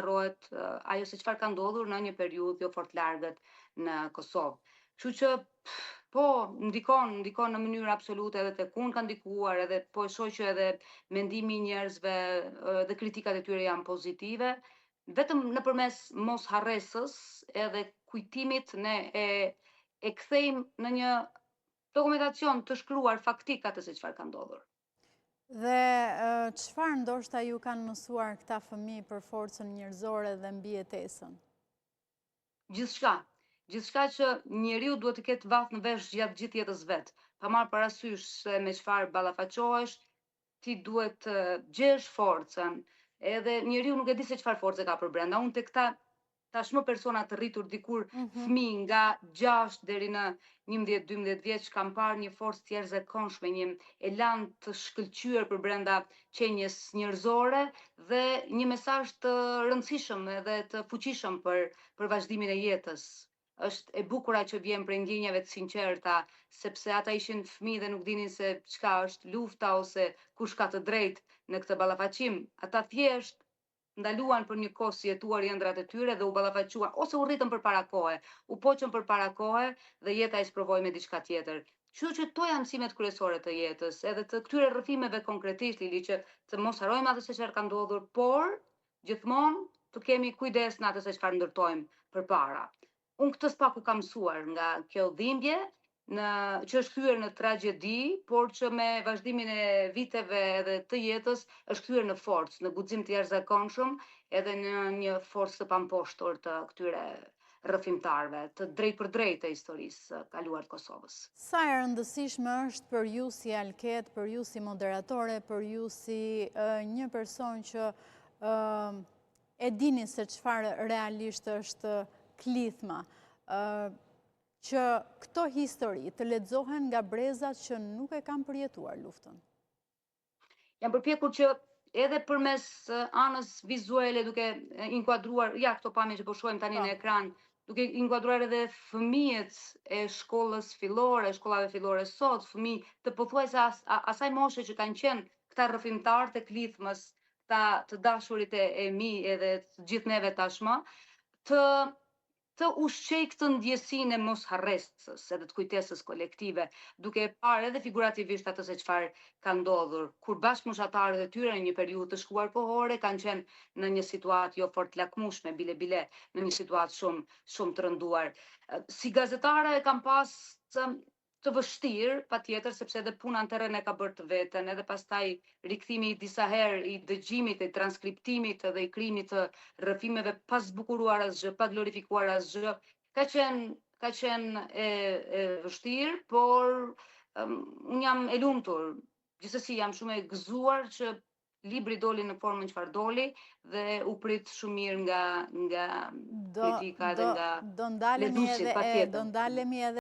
harrohet ajo se çfarë ka ndodhur në një periudhë jo fort largët në Kosovë. Kështu që po ndikon në mënyrë absolute edhe tek unë ka ndikuar edhe po e shoh që edhe mendimi i njerëzve dhe kritikat e tyre janë pozitive. Vetëm nëpërmes mosharresës edhe kujtimit ne e kthejmë në një dokumentacion të shkruar faktik atë se çfarë ka ndodhur. Dhe çfarë ndoshta ju kanë mësuar këta fëmijë për forcën njerëzore dhe mbijetesën? Gjithçka. Gjithçka që njeriu duhet të ketë vath në vesh gjatë gjithë jetës vet. Pa marrë parasysh se me çfarë ballafaqohesh, ti duhet të gjesh forcën. Edhe njeriu nuk e di se çfarë force ka për brenda. Unë tek këta tashmë persona të rritur dikur fëmijë nga 6 deri në 11-12 vjeç kam parë një forcë të jashtëzakonshme, një elan të shkëlqyer për brenda qenjes njerëzore dhe një mesazh të rëndësishëm edhe të fuqishëm për vazhdimin e jetës. Është e bukura që vjen prej ndjenjave të sinqerta, sepse ata ishin fëmijë dhe nuk dinin se çka është lufta ose kush ka të drejtë në këtë ballafaqim. Ata thjesht ndaluan për një kohë si jetuar ëndrat e tyre dhe u ballafaquan ose u rritën përpara kohe, u poqën përpara kohe dhe jeta i sprovoi me diçka tjetër. Kështu që to janë mësimet kryesore të jetës, edhe të këtyre rrëfimeve konkretisht, Lili, që të mos harrojmë atë se çfarë ka ndodhur, por gjithmonë të kemi kujdes në atë se çfarë ndërtojmë përpara. Unë këtë spaku kam mësuar nga kjo dhimbje, që është kthyer në tragjedi, por që me vazhdimin e viteve edhe të jetës është kthyer në forcë, në guxim të jashtëzakonshëm edhe në një forcë të pamposhtur të këtyre rrëfimtarëve, të drejtë për drejtë të historisë së kaluar të Kosovës. Sa e rëndësishme është për ju si alket, për ju si moderatore, për ju si një person që e dini se çfarë realisht është klithma, që këto histori të lexohen nga brezat që nuk e kanë përjetuar luftën? Jam përpjekur që edhe përmes anës vizuale duke inkuadruar, ja këto pamje që po shohim tani në ekran, duke inkuadruar edhe fëmijët e shkollës fillore, shkollave fillore sot, fëmijë të pothuajse asaj moshe që kanë qenë këta rrëfimtarë të klithmës, të dashurit e mi edhe të gjithë neve tashmë, të ushqej këtë ndjesinë e mosharresës edhe të kujtesës kolektive, duke parë edhe figurativisht atë se çfarë ka ndodhur, kur bashkëmoshatarët e tyre në një periudhë të shkuar kohore kanë qenë në një situatë jo fort lakmueshme, bile, në një situatë shumë të rënduar. Si gazetare e kam pas të vështirë, patjetër, sepse edhe puna në terren e ka bërë të veten, edhe pastaj rikthimi disa herë i dëgjimit, i transkriptimit dhe i krijimit të rrëfimeve pa zbukuruar asgjë, pa glorifikuar asgjë, ka qenë e vështirë, por unë jam e lumtur. Gjithsesi jam shumë e gëzuar që libri doli në formën çfarë doli dhe u prit shumë mirë nga kritika dhe nga leduesit, patjetër. Do ndalemi edhe